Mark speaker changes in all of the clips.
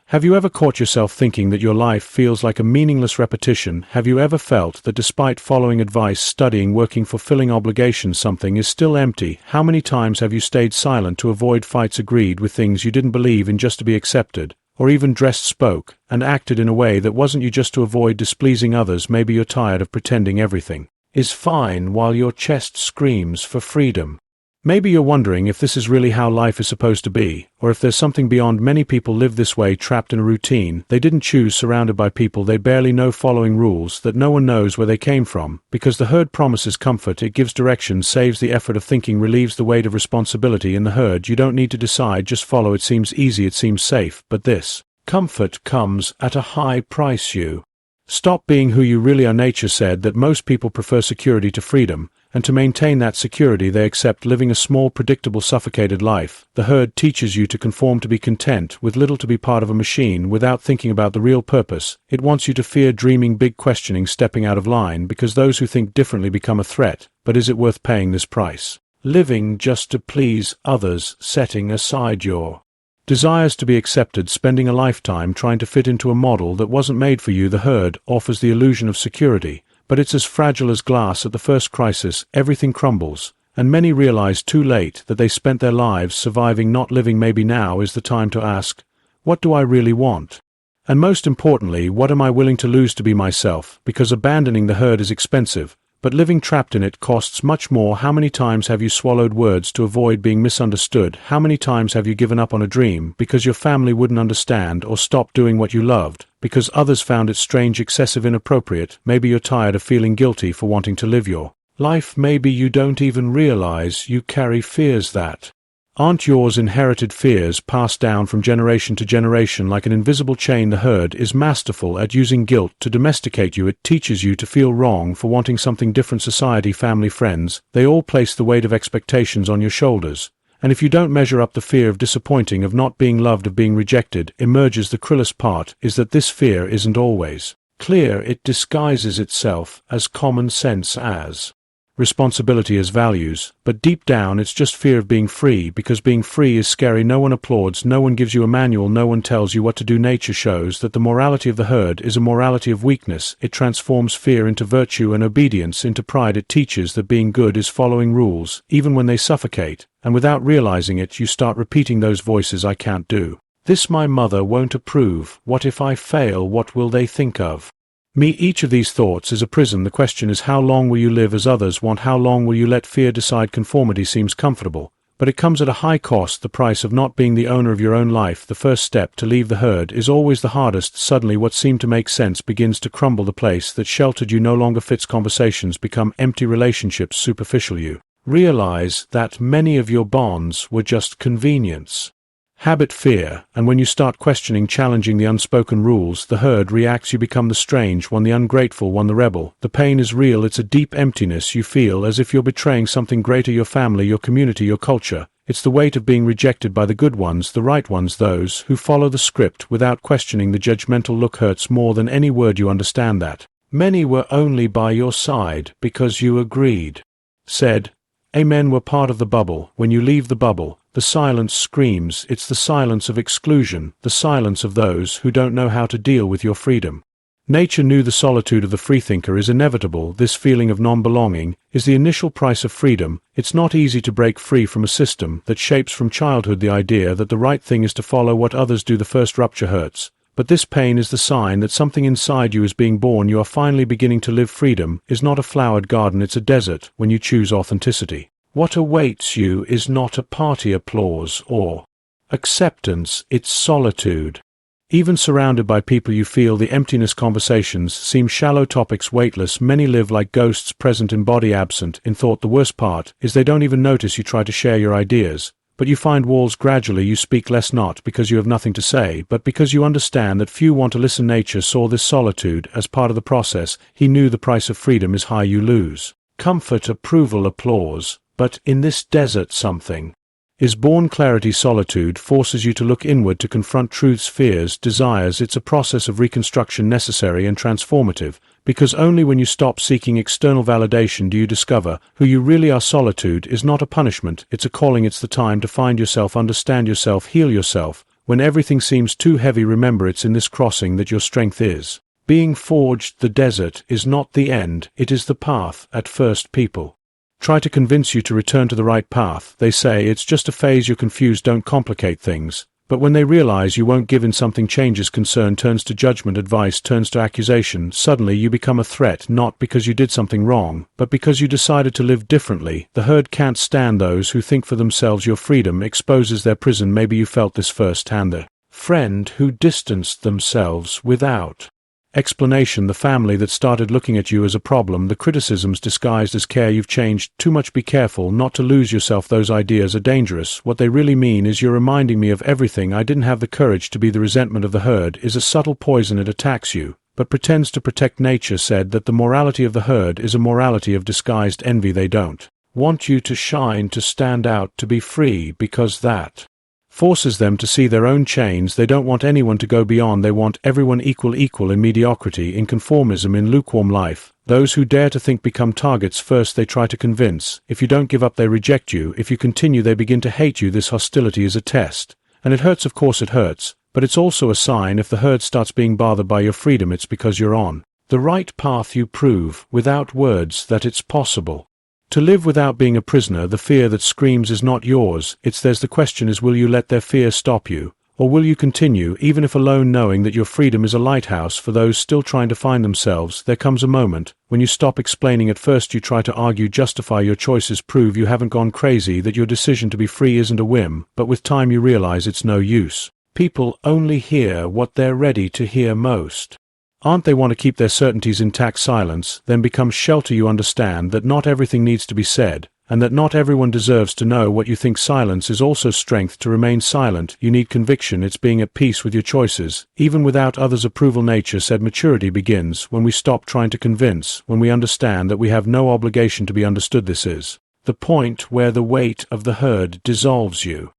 Speaker 1: Have you ever caught yourself thinking that your life feels like a meaningless repetition? Have you ever felt that despite following advice, studying, working, fulfilling obligations, something is still empty? How many times have you stayed silent to avoid fights, agreed with things you didn't believe in just to be accepted, or even dressed, spoke, and acted in a way that wasn't you just to avoid displeasing others? Maybe you're tired of pretending everything is fine while your chest screams for freedom. Maybe you're wondering if this is really how life is supposed to be, or if there's something beyond. Many people live this way, trapped in a routine they didn't choose, surrounded by people they barely know, following rules that no one knows where they came from, because the herd promises comfort, it gives direction, saves the effort of thinking, relieves the weight of responsibility. In the herd, you don't need to decide, just follow. It seems easy, it seems safe, but this comfort comes at a high price. You stop being who you really are. Nature said that most people prefer security to freedom, and to maintain that security they accept living a small, predictable, suffocated life. The herd teaches you to conform, to be content with little, to be part of a machine without thinking about the real purpose. It wants you to fear dreaming big, questioning, stepping out of line, because those who think differently become a threat. But is it worth paying this price? Living just to please others, setting aside your desires to be accepted, spending a lifetime trying to fit into a model that wasn't made for you. The herd offers the illusion of security, but it's as fragile as glass. At the first crisis, everything crumbles, and many realize too late that they spent their lives surviving, not living. Maybe now is the time to ask, what do I really want? And most importantly, what am I willing to lose to be myself? Because abandoning the herd is expensive, but living trapped in it costs much more. How many times have you swallowed words to avoid being misunderstood? How many times have you given up on a dream because your family wouldn't understand, or stopped doing what you loved because others found it strange, excessive, inappropriate? Maybe you're tired of feeling guilty for wanting to live your life. Maybe you don't even realize you carry fears that aren't yours, inherited fears passed down from generation to generation like an invisible chain. The herd is masterful at using guilt to domesticate you. It teaches you to feel wrong for wanting something different. Society, family, friends, they all place the weight of expectations on your shoulders. And if you don't measure up, the fear of disappointing, of not being loved, of being rejected emerges. The cruelest part is that this fear isn't always clear. It disguises itself as common sense, as responsibility, as values, but deep down it's just fear of being free, because being free is scary. No one applauds, no one gives you a manual, no one tells you what to do. Nature shows that the morality of the herd is a morality of weakness. It transforms fear into virtue and obedience into pride. It teaches that being good is following rules, even when they suffocate, and without realizing it, you start repeating those voices. I can't do this, my mother won't approve, what if I fail, what will they think of me? Each of these thoughts is a prison. The question is, how long will you live as others want? How long will you let fear decide? Conformity seems comfortable, but it comes at a high cost, the price of not being the owner of your own life. The first step to leave the herd is always the hardest. Suddenly what seemed to make sense begins to crumble. The place that sheltered you no longer fits. Conversations become empty, relationships superficial. You realize that many of your bonds were just convenience, habit, fear, and when you start questioning, challenging the unspoken rules, the herd reacts. You become the strange one, the ungrateful one, the rebel. The pain is real. It's a deep emptiness. You feel as if you're betraying something greater, your family, your community, your culture. It's the weight of being rejected by the good ones, the right ones, those who follow the script without questioning. The judgmental look hurts more than any word. You understand that many were only by your side because you agreed, said amen, were part of the bubble. When you leave the bubble, the silence screams. It's the silence of exclusion, the silence of those who don't know how to deal with your freedom. Nature knew the solitude of the freethinker is inevitable. This feeling of non-belonging is the initial price of freedom. It's not easy to break free from a system that shapes from childhood the idea that the right thing is to follow what others do. The first rupture hurts, but this pain is the sign that something inside you is being born. You are finally beginning to live. Freedom is not a flowered garden, it's a desert when you choose authenticity. What awaits you is not a party, applause, or acceptance, it's solitude. Even surrounded by people you feel the emptiness. Conversations seem shallow, topics weightless. Many live like ghosts, present in body, absent in thought. The worst part is they don't even notice you try to share your ideas, but you find walls gradually. You speak less, not because you have nothing to say, but because you understand that few want to listen. Nature saw this solitude as part of the process. He knew the price of freedom is high. You lose comfort, approval, applause. But in this desert something is born. Clarity. Solitude forces you to look inward, to confront truths, fears, desires. It's a process of reconstruction, necessary and transformative, because only when you stop seeking external validation do you discover who you really are. Solitude is not a punishment, it's a calling. It's the time to find yourself, understand yourself, heal yourself. When everything seems too heavy, remember it's in this crossing that your strength is. Being forged, the desert is not the end, it is the path. At first people try to convince you to return to the right path. They say it's just a phase, you're confused, don't complicate things. But when they realize you won't give in, something changes. Concern turns to judgment, advice turns to accusation. Suddenly you become a threat, not because you did something wrong, but because you decided to live differently. The herd can't stand those who think for themselves. Your freedom exposes their prison. Maybe you felt this firsthand. The friend who distanced themselves without explanation, the family that started looking at you as a problem, the criticisms disguised as care. You've changed too much. Be careful not to lose yourself. Those ideas are dangerous. What they really mean is, you're reminding me of everything I didn't have the courage to be. The resentment of the herd is a subtle poison. It attacks you, but pretends to protect. Nature said that the morality of the herd is a morality of disguised envy. They don't want you to shine, to stand out, to be free, because that forces them to see their own chains. They don't want anyone to go beyond. They want everyone equal in mediocrity, in conformism, in lukewarm life. Those who dare to think become targets. First they try to convince. If you don't give up, they reject you. If you continue, they begin to hate you. This hostility is a test. And it hurts, of course it hurts, but it's also a sign. If the herd starts being bothered by your freedom, it's because you're on the right path. You prove, without words, that it's possible to live without being a prisoner. The fear that screams is not yours, it's theirs. The question is, will you let their fear stop you? Or will you continue, even if alone, knowing that your freedom is a lighthouse for those still trying to find themselves? There comes a moment when you stop explaining. At first you try to argue, justify your choices, prove you haven't gone crazy, that your decision to be free isn't a whim, but with time you realize it's no use. People only hear what they're ready to hear most. They want to keep their certainties intact. Silence then becomes shelter. You understand that not everything needs to be said, and that not everyone deserves to know what you think. Silence is also strength. To remain silent, you need conviction. It's being at peace with your choices, even without others' approval. Nature said maturity begins when we stop trying to convince, when we understand that we have no obligation to be understood. This is the point where the weight of the herd dissolves. You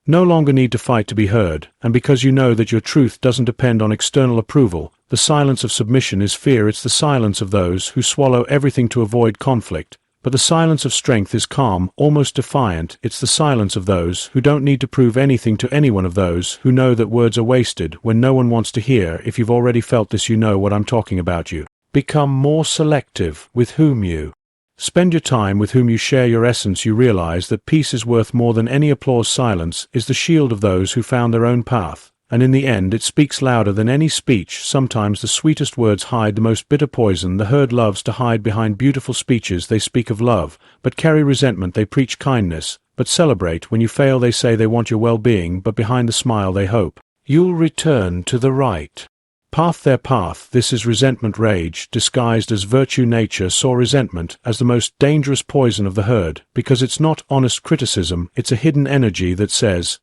Speaker 1: no longer need to fight to be heard, and because you know that your truth doesn't depend on external approval. The silence of submission is fear. It's the silence of those who swallow everything to avoid conflict. But the silence of strength is calm, almost defiant. It's the silence of those who don't need to prove anything to anyone, of those who know that words are wasted when no one wants to hear. If you've already felt this, you know what I'm talking about. You become more selective with whom you spend your time, with whom you share your essence. You realize that peace is worth more than any applause. Silence is the shield of those who found their own path, and in the end it speaks louder than any speech. Sometimes the sweetest words hide the most bitter poison. The herd loves to hide behind beautiful speeches. They speak of love, but carry resentment. They preach kindness, but celebrate when you fail. They say they want your well-being, but behind the smile they hope you'll return to the right path. Their path. This is resentment, rage disguised as virtue. Nature saw resentment as the most dangerous poison of the herd, because it's not honest criticism. It's a hidden energy that says,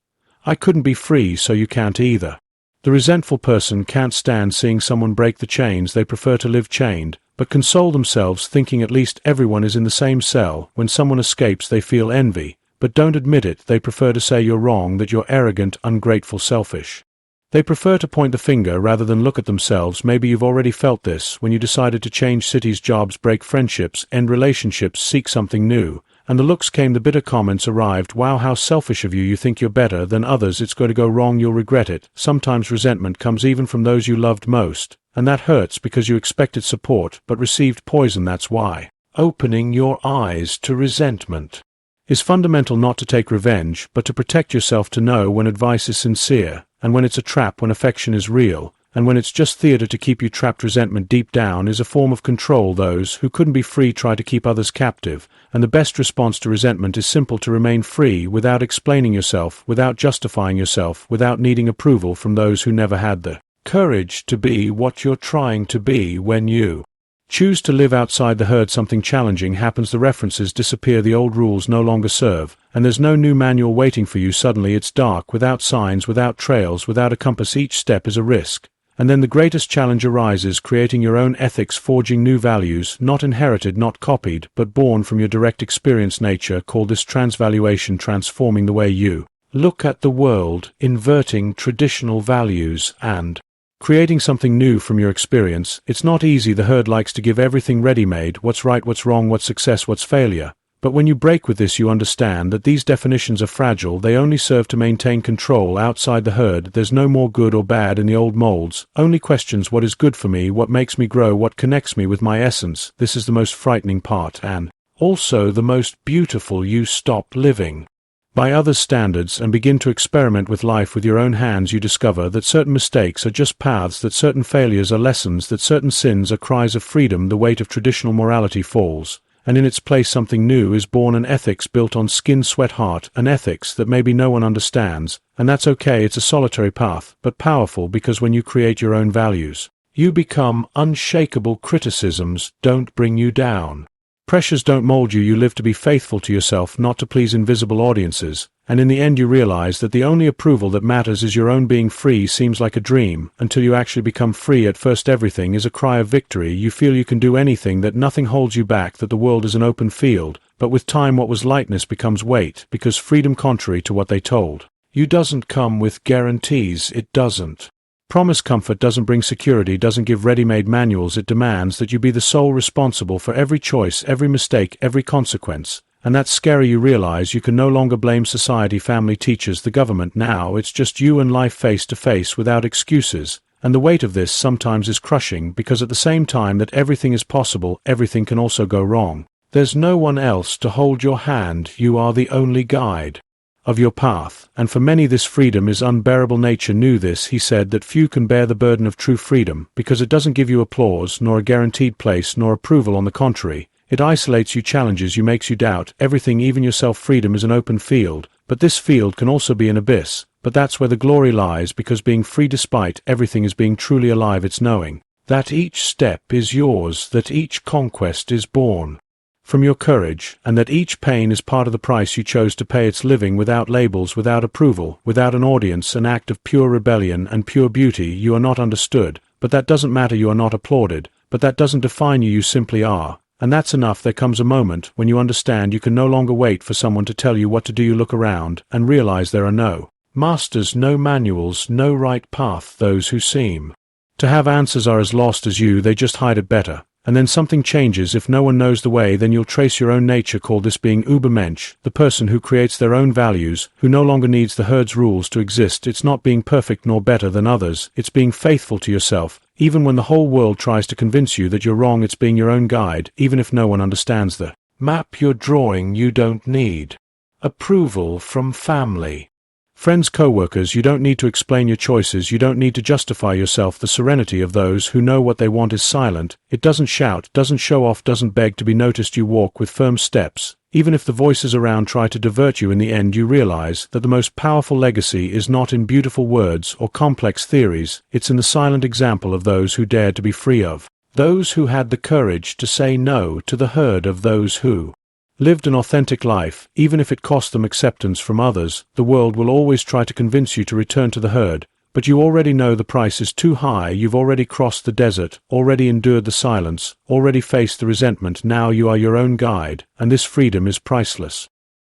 Speaker 1: I couldn't be free, so you can't either. The resentful person can't stand seeing someone break the chains. They prefer to live chained, but console themselves thinking at least everyone is in the same cell. When someone escapes, they feel envy, but don't admit it. They prefer to say you're wrong, that you're arrogant, ungrateful, selfish. They prefer to point the finger rather than look at themselves. Maybe you've already felt this when you decided to change cities, jobs, break friendships, end relationships, seek something new. And the looks came, the bitter comments arrived. Wow, how selfish of you. You think you're better than others. It's going to go wrong. You'll regret it. Sometimes resentment comes even from those you loved most, and that hurts because you expected support but received poison. That's why opening your eyes to resentment is fundamental. Not to take revenge, but to protect yourself, to know when advice is sincere, and when it's a trap, when affection is real, and when it's just theater to keep you trapped. Resentment deep down is a form of control. Those who couldn't be free try to keep others captive, and the best response to resentment is simple: to remain free without explaining yourself, without justifying yourself, without needing approval from those who never had the courage to be what you're trying to be. When you choose to live outside the herd, something challenging happens. The references disappear, the old rules no longer serve, and there's no new manual waiting for you. Suddenly it's dark, without signs, without trails, without a compass. Each step is a risk. And then the greatest challenge arises: creating your own ethics, forging new values, not inherited, not copied, but born from your direct experience. Nature called this transvaluation, transforming the way you look at the world, inverting traditional values, and creating something new from your experience. It's not easy. The herd likes to give everything ready-made: what's right, what's wrong, what's success, what's failure. But when you break with this, you understand that these definitions are fragile. They only serve to maintain control outside the herd. There's no more good or bad in the old molds, only questions: what is good for me, what makes me grow, what connects me with my essence. This is the most frightening part, and also the most beautiful. You stop living by others' standards and begin to experiment with life with your own hands. You discover that certain mistakes are just paths, that certain failures are lessons, that certain sins are cries of freedom. The weight of traditional morality falls, and in its place something new is born, an ethics built on skin, sweat, heart, an ethics that maybe no one understands, and that's okay. It's a solitary path, but powerful, because when you create your own values, you become unshakable. Criticisms don't bring you down. Pressures don't mold you. You live to be faithful to yourself, not to please invisible audiences, and in the end you realize that the only approval that matters is your own. Being free seems like a dream, until you actually become free. At first everything is a cry of victory. You feel you can do anything, that nothing holds you back, that the world is an open field. But with time what was lightness becomes weight, because freedom, contrary to what they told you, doesn't come with guarantees. It doesn't promise comfort, doesn't bring security, doesn't give ready-made manuals. It demands that you be the sole responsible for every choice, every mistake, every consequence. And that's scary. You realize you can no longer blame society, family, teachers, the government. Now it's just you and life, face to face, without excuses. And the weight of this sometimes is crushing, because at the same time that everything is possible, everything can also go wrong. There's no one else to hold your hand. You are the only guide of your path, and for many this freedom is unbearable. Nietzsche knew this. He said that few can bear the burden of true freedom, because it doesn't give you applause, nor a guaranteed place, nor approval. On the contrary, it isolates you, challenges you, makes you doubt everything, even yourself. Freedom is an open field, but this field can also be an abyss. But that's where the glory lies, because being free despite everything is being truly alive. It's knowing that each step is yours, that each conquest is born from your courage, and that each pain is part of the price you chose to pay. It's living without labels, without approval, without an audience, an act of pure rebellion and pure beauty. You are not understood, but that doesn't matter. You are not applauded, but that doesn't define you. You simply are, and that's enough. There comes a moment when you understand you can no longer wait for someone to tell you what to do. You look around and realize there are no masters, no manuals, no right path. Those who seem to have answers are as lost as you. They just hide it better. And then something changes. If no one knows the way, then you'll trace your own nature. Call this being Übermensch, the person who creates their own values, who no longer needs the herd's rules to exist. It's not being perfect nor better than others. It's being faithful to yourself, even when the whole world tries to convince you that you're wrong. It's being your own guide, even if no one understands the map you're drawing. You don't need approval from family, friends, co-workers. You don't need to explain your choices. You don't need to justify yourself. The serenity of those who know what they want is silent. It doesn't shout, doesn't show off, doesn't beg to be noticed. You walk with firm steps, even if the voices around try to divert you. In the end you realize that the most powerful legacy is not in beautiful words or complex theories. It's in the silent example of those who dared to be free, of those who had the courage to say no to the herd, of those who lived an authentic life, even if it cost them acceptance from others. The world will always try to convince you to return to the herd, but you already know the price is too high. You've already crossed the desert, already endured the silence, already faced the resentment. Now you are your own guide, and this freedom is priceless.